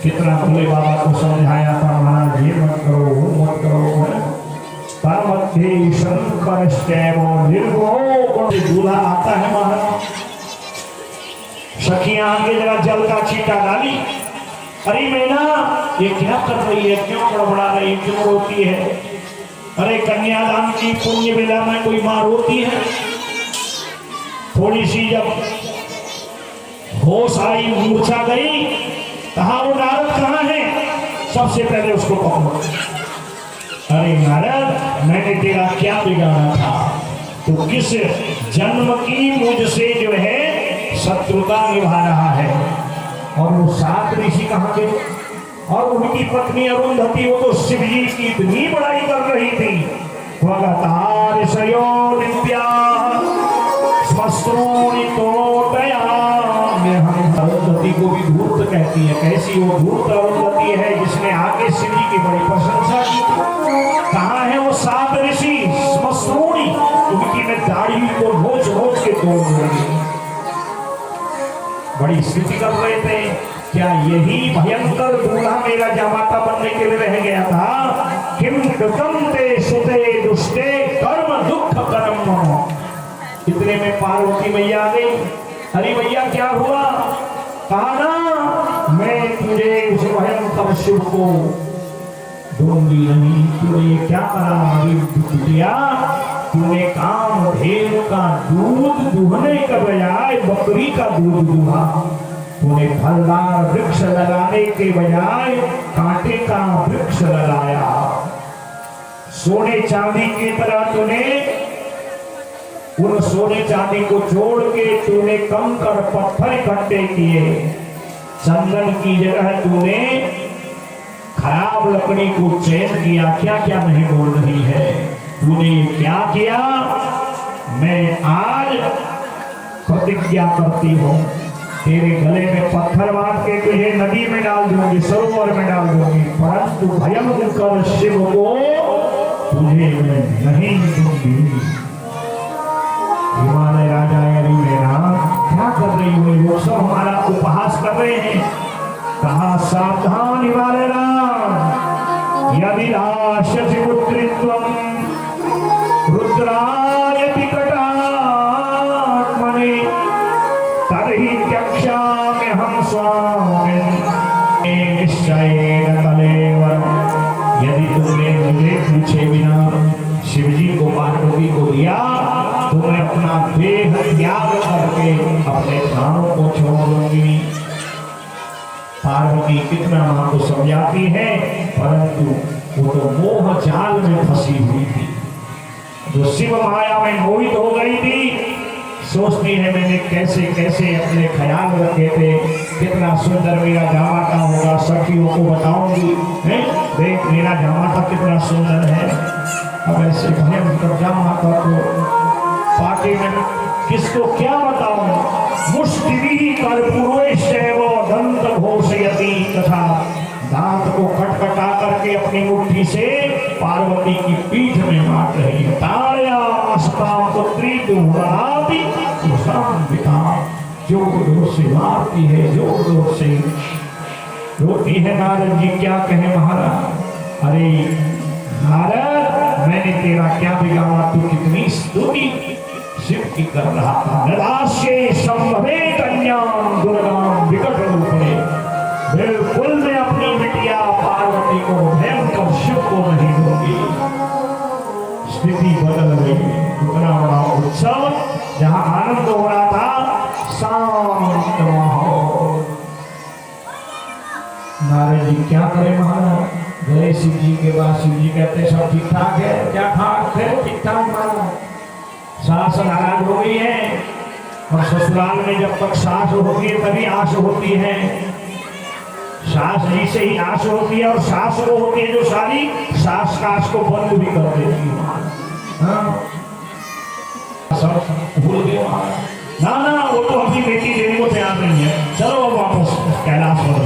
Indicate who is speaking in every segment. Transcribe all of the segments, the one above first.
Speaker 1: कितना भोले बाबा को समझाया था महाराज, ये मत करो वो मत करो। दूल्हा आता है महाराज, सखियां आगे जरा जल का छींटा डाली, अरे मैना ये क्या कर रही है, क्यों गड़बड़ा रही है, क्यों रोती है? अरे कन्यादान की पुण्य बेला में कोई मां रोती है? थोड़ी सी जब होश आई, मूर्छा गई, कहा वो नारद कहाँ है? सबसे पहले उसको पकड़ो। अरे नारद, मैंने तेरा क्या बिगाड़ा था? तो किस जन्म की मुझसे जो है शत्रुता निभा रहा है? और वो 7 ऋषि कहाँ के? और उनकी पत्नी अरुंधति, वो तो शिव जी की इतनी बड़ाई कर रही थी। वगतार सयो नित्या स्मश्रूणि तोटया। हम अरुंधति को भी धूर्त कहती है। कैसी वो धूर्त अरुंधति है जिसने आके शिव जी की बड़ी प्रशंसा की। कहाँ है वो 7 ऋषि? स्मश्रूणि, उनकी मैं दाढ़ी को नोच नोच के तोड़ दूंगी। बड़ी स्तुति कर रहे थे। क्या यही भयंकर दूल्हा मेरा जामाता बनने के लिए रह गया था? किम कृतम ते सुते दुष्टे कर्म दुख कर्म। इतने में पार्वती मैया आ गई। अरे भैया क्या हुआ? कहा ना मैं तुझे उस भयंकर शिव को दूंगी नहीं। तूने क्या करा अभी बिटिया? तूने कामधेनु का दूध दुहने के बजाय बकरी का दूध दुहा। तूने फलदार वृक्ष लगाने के बजाय कांटे का वृक्ष लगाया। सोने चांदी की तरह तूने उन सोने चांदी को जोड़ के तूने कंकड़ पत्थर इकट्ठे किए। चंदन की जगह तूने खराब लकड़ी को चयन किया। क्या क्या नहीं बोल रही है? तूने क्या किया? मैं आज प्रतिज्ञा करती हूँ, तेरे गले में पत्थर बांध के तुझे नदी में डाल दूंगी, सरोवर में डाल दूंगी, परंतु भयंकर शिव को तुझे मैं नहीं दूंगी। हिमालय राजा यारी मेरा क्या कर रही हो? लोग सब हमारा उपहास कर रहे हैं। कहा सावधान हिमालय राम, यदि राशसि पुत्रित्वं रुद्राय विकटात्मने तर्हि त्यक्ष्याम्यहं स्वामिन् निश्चयेन कलेवरम्। यदि तुमने मुझे पूछे बिना शिवजी को पार्वती को दिया तो मैं अपना देह त्याग करके अपने प्राणों को छोड़ दूंगी। पार्वती कितना मां को समझाती है, परंतु वो तो मोह जाल में फंसी हुई थी। जो शिव माया में मोहित हो गई थी, सोचती है मैंने कैसे कैसे अपने ख्याल रखे थे, कितना सुंदर मेरा जामाता होगा, सखियों को बताऊंगी, देख मेरा जामाता कितना सुंदर है। अब ऐसे भयंकर जामाता को पाके में किसको क्या बताऊं? मुष्टि कर्पूरेश्व दंत घोषयति तथा दांत को खटखटा करके अपनी मुट्ठी से पार्वती की पीठ में मार रही है। पुत्री दुर्गाति जोर जोर से मारती है, जोर जोर से रोती है। नारद जी क्या कहे महाराज? अरे नारद, मैंने तेरा क्या बिगाड़ा? तू कितनी स्तुति शिव की कर रहा था। नदास्ये संभवे कन्याम दुर्गाम विकट रूपे। बिल्कुल मैं अपनी बिटिया पार्वती को भयंकर शिव को नहीं दूंगी। स्थिति बदल गई। उतना बड़ा उत्सव जहां आनंद हो रहा था, शांत माहौल। नारद जी क्या करें महाराज? गए शिव जी के बाद शिव जी कहते सब ठीक ठाक है। क्या ठाक है? ठीक ठाक महाराज। सास नाराज हो गई है, और ससुराल में जब तक सास होती है तभी आस होती है। सास जी से ही आस होती है, और सास वो होती है जो सारी सास कास को बंद भी कर देती है। सब भूल गए ना ना, वो तो अपनी बेटी देने को तैयार नहीं है। चलो अब वापस कैलाश पर।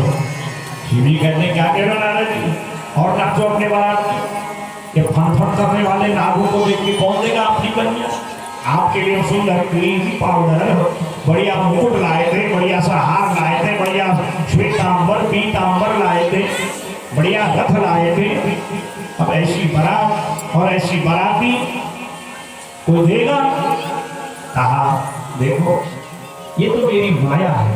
Speaker 1: शिवी कहते क्या कह रहे नारद जी? और नाचो अपने बारात। ये फन फन करने वाले नागों को देख के कौन देगा अपनी कन्या? आपके लिए सुंदर क्रीम पाउडर, बढ़िया मुकुट लाए थे, बढ़िया सा हार लाए थे, बढ़िया श्वेतांबर पीतांबर लाए थे, बढ़िया रथ लाए थे। अब ऐसी बारात और ऐसी बाराती कोई देगा? कहा देखो ये तो मेरी माया है।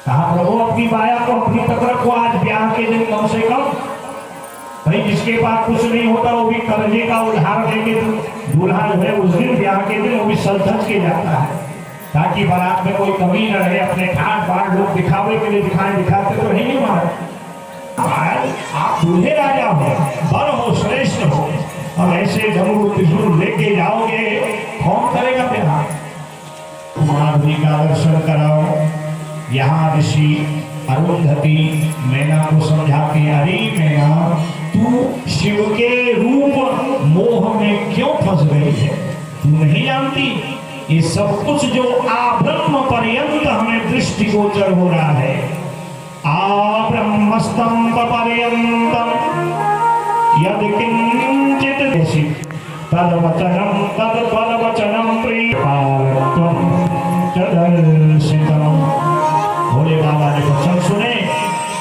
Speaker 1: कहा प्रभु अपनी माया को अपनी तक रखो। आज ब्याह के दिन कम से कम भाई जिसके पास कुछ नहीं होता वो भी कर्जे का उधार लेके दूल्हा जो है उस दिन ब्याह के दिन वो भी सलसज के जाता है, ताकि बारात में कोई कमी न रहे। अपने ठाट बाट लोग दिखावे के लिए दिखाते तो है नहीं मारे। आप दूल्हे राजा हो, बर हो, श्रेष्ठ हो, अब ऐसे डमरू त्रिशूल लेके जाओगे, कौन करेगा प्यार? माधवी का दर्शन कराओ। यहाँ ऋषि अरुंधति मैना को समझाती, अरे मैना तू शिव के रूप मोह में क्यों फंस गई है? तू नहीं जानती ये सब कुछ जो आब्रह्म पर्यंत हमें दृष्टिगोचर हो रहा है, आब्रह्मस्तंभ पर्यंतम यदि किंचित देशी तद्वचनम तद्वचनम प्रियपालत्वम तदर्शितम। भोले बाबा ने वचन सुने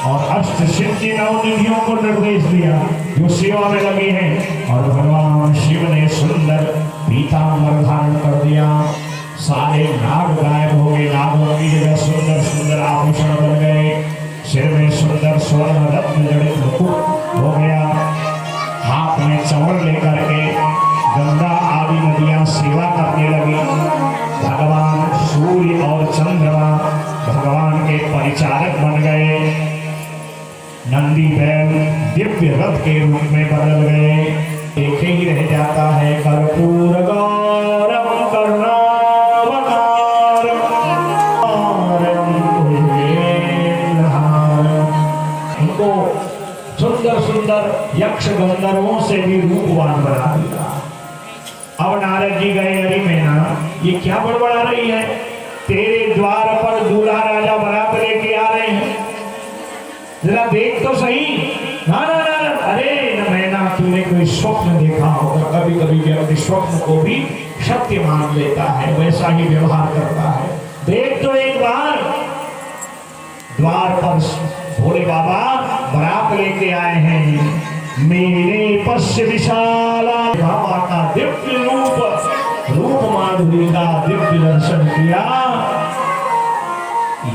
Speaker 1: और अष्ट सिद्धि नवनिधियों को निर्देश दिया जो सेवा में लगे हैं, और भगवान शिव ने सुंदर पीतांबर धारण कर दिया। सारे नाग गायब हो गए, नागों की जगह सुंदर सुंदर आभूषण बन गए, सिर में सुंदर स्वर्ण रत्न जड़ित मुकुट हो गया, हाथ में चंवर लेकर के गंगा आदि नदियां सेवा करने लगी। भगवान सूर्य और चंद्रमा भगवान के परिचारक बन गए। नंदी बैल दिव्य रथ के रूप में बदल गए। एक ही रह जाता है कर्पूर गौरम करुणावतारम उनको सुंदर सुंदर यक्ष गंधर्वों से भी रूपवान बना दिया। अब नारद जी गए, अरे मैना ये क्या बड़बड़ा रही है? तेरे द्वार पर दूल्हा राजा बारात लेके आ रहे हैं, जरा देख तो सही। ना ना ना, अरे न मैना तूने कोई स्वप्न देखा होगा, कभी कभी व्यक्ति स्वप्न को भी सत्य मान लेता है, वैसा ही व्यवहार करता है। देख तो एक बार। द्वार पर भोले बाबा बारात लेके आए हैं। मेरे पश्य विशाला बाबा का दिव्य रूप माधुरी का दिव्य दर्शन किया।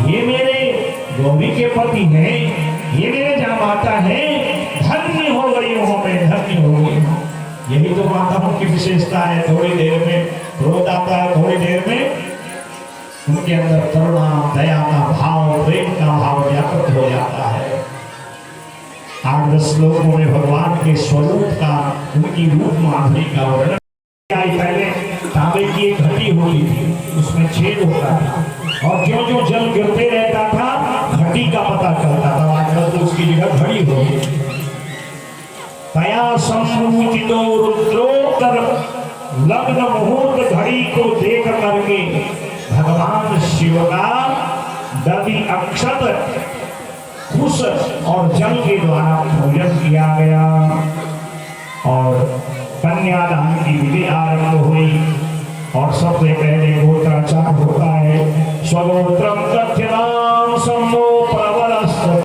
Speaker 1: ये मेरे गौरी के पति हैं, ये मेरे जामाता हैं, धन्य हो गई हूँ मैं, धन्य हो गई हूँ। यही तो माताओं की विशेषता है। थोड़ी देर में क्रोध आता है, थोड़ी देर में उनके अंदर करुणा दया का भाव, प्रेम का भाव जागृत हो जाता है। 8-10 श्लोकों में भगवान के स्वरूप का, उनकी रूप माधुरी का वर्णन। पहले तांबे की एक घटी होती थी, उसमें छेद होता था, और ज्यों ज्यों जल गिरते रहता था घटी का पता चलता था। आजकल तो उसकी जगह घड़ी हो गई। तया सम्मुचितो रुद्रोत्तर लग्न मुहूर्त घड़ी को देख करके भगवान शिव का दधि अक्षत कुश और जल के द्वारा पूजन किया गया, और कन्यादान की विधि आरंभ हुई। और सबसे पहले गोत्राचार होता है। स्वगोत्रम कथ्यताम सम्मो प्रवरस्त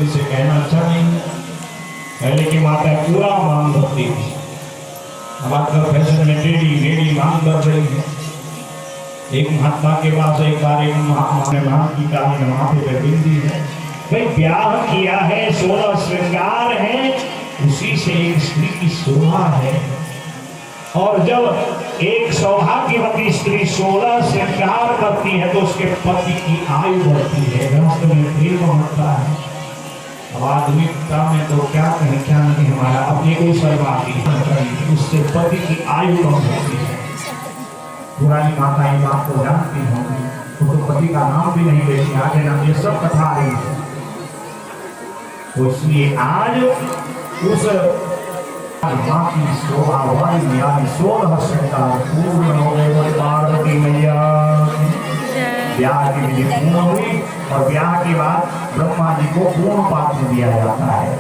Speaker 1: से कहना अच्छा नहीं। पहले की माता पूरा मांग भरती थी, अब आजकल फैशन में टेढ़ी मांग भर रही है। एक महात्मा के पास एक बार एक महात्मा ने मांग की कहा, माथे पे बिंदी है, भाई ब्याह किया है, 16 श्रृंगार है, उसी से एक स्त्री की शोभा है। और जब एक सौभाग्यवती स्त्री 16 श्रृंगार करती है तो उसके पति की आयु बढ़ती है, ग्रस्त में प्रेम बढ़ता है। अब आधुनिकता में तो क्या कहें क्या नहीं, हमारा अपने को सर्वाती उससे पति की आयु कम होती है। पुरानी माताएं बात को जानती होंगी, तो पति का नाम भी नहीं लेती, आगे नाम ये सब कथा रही है। तो इसलिए आज उस माँ की शोभा वाली यानी 16 श्रृंगार पूर्ण हो गए। बोले पार्वती मैया ब्याह की विधि पूर्ण हुई और ब्याह के बाद ब्रह्मा जी को पूर्ण पात्र दिया जाता है।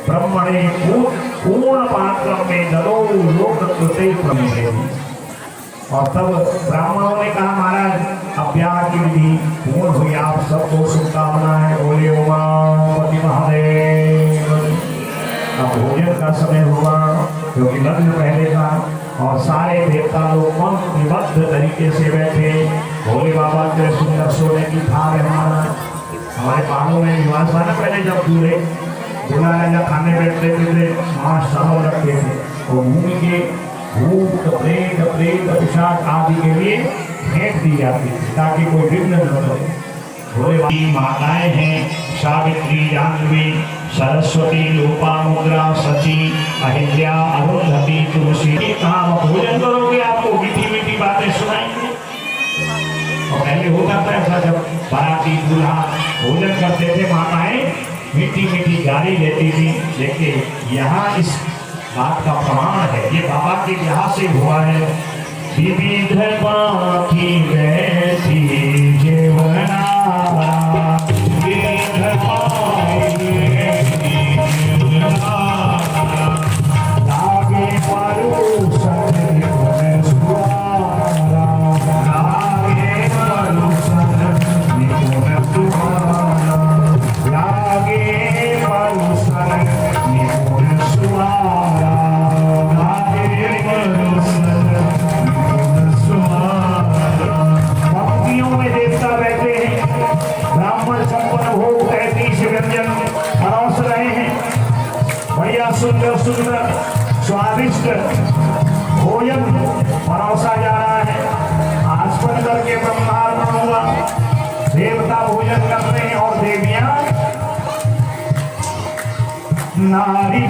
Speaker 1: ब्रह्मणे पूर्ण पात्र में दलो लोक कृते प्रमुख। और तब ब्राह्मणों ने कहा महाराज अब ब्याह की विधि पूर्ण हुई, आप सबको शुभकामनाएं। बोले उमापति महादेव। अब भोजन का समय हुआ क्योंकि लग्न पहले था और सारे देवता लोग पंक्तिबद्ध तरीके से बैठे। भोले बाबा के सुंदर सोने की थाल हमारे बालों में निवास था ना पहले, जब दूल्हा राजा खाने बैठते थे मांस चावल रखते थे और मुंह के भूत प्रेत पिशाच आदि के लिए फेंक दी जाती थी ताकि कोई विघ्न न करे। भोले माताएं हैं सावित्री, जाह्नवी, सरस्वती, लोपामुद्रा, सची, अहिल्या, अरुंधति, तुलसी। कहाँ भोजन करोगे आपको मीठी मीठी बातें सुनाएंगे। और पहले होता था ऐसा, जब बाराती दूल्हा भोजन करते थे माताएं मीठी मीठी गाली देती थी। देखिए यहाँ इस बात का प्रमाण है, ये बाबा के ब्याह से हुआ है। विविध पाखी बैठी जेवना, विविध पाखी बैठी जेवना, लागे परुषन निपुण सुवारा, लागे परुषन निपुण सुवारा, लागे परुषन निपुण सुवारा, लागे परुषन निपुण सुवारा। भक्तियों में देवता बैठे हैं, ब्राह्मण संपन्न भोग 33 व्यंजन परोस रहे हैं। बढ़िया सुंदर सुंदर स्वादिष्ट भोजन परोसा जा रहा है। आस्पद करके ब्रह्मार्पण हुआ, देवता भोजन कर रहे हैं और देवियां नारी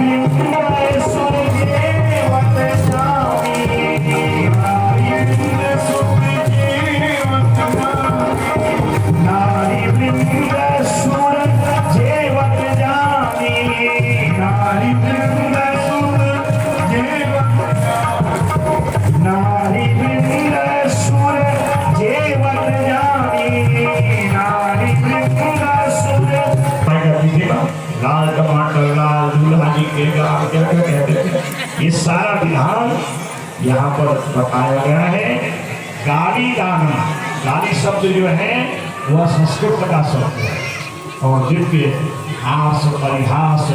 Speaker 1: लाल टमाटर, लाल दूल्हा जी के गाल क्या क्या कहते थे, ये सारा विधान यहाँ पर बताया गया है। गाली दाना, गाली शब्द जो है वह संस्कृत का शब्द है और जिनके हास परिहास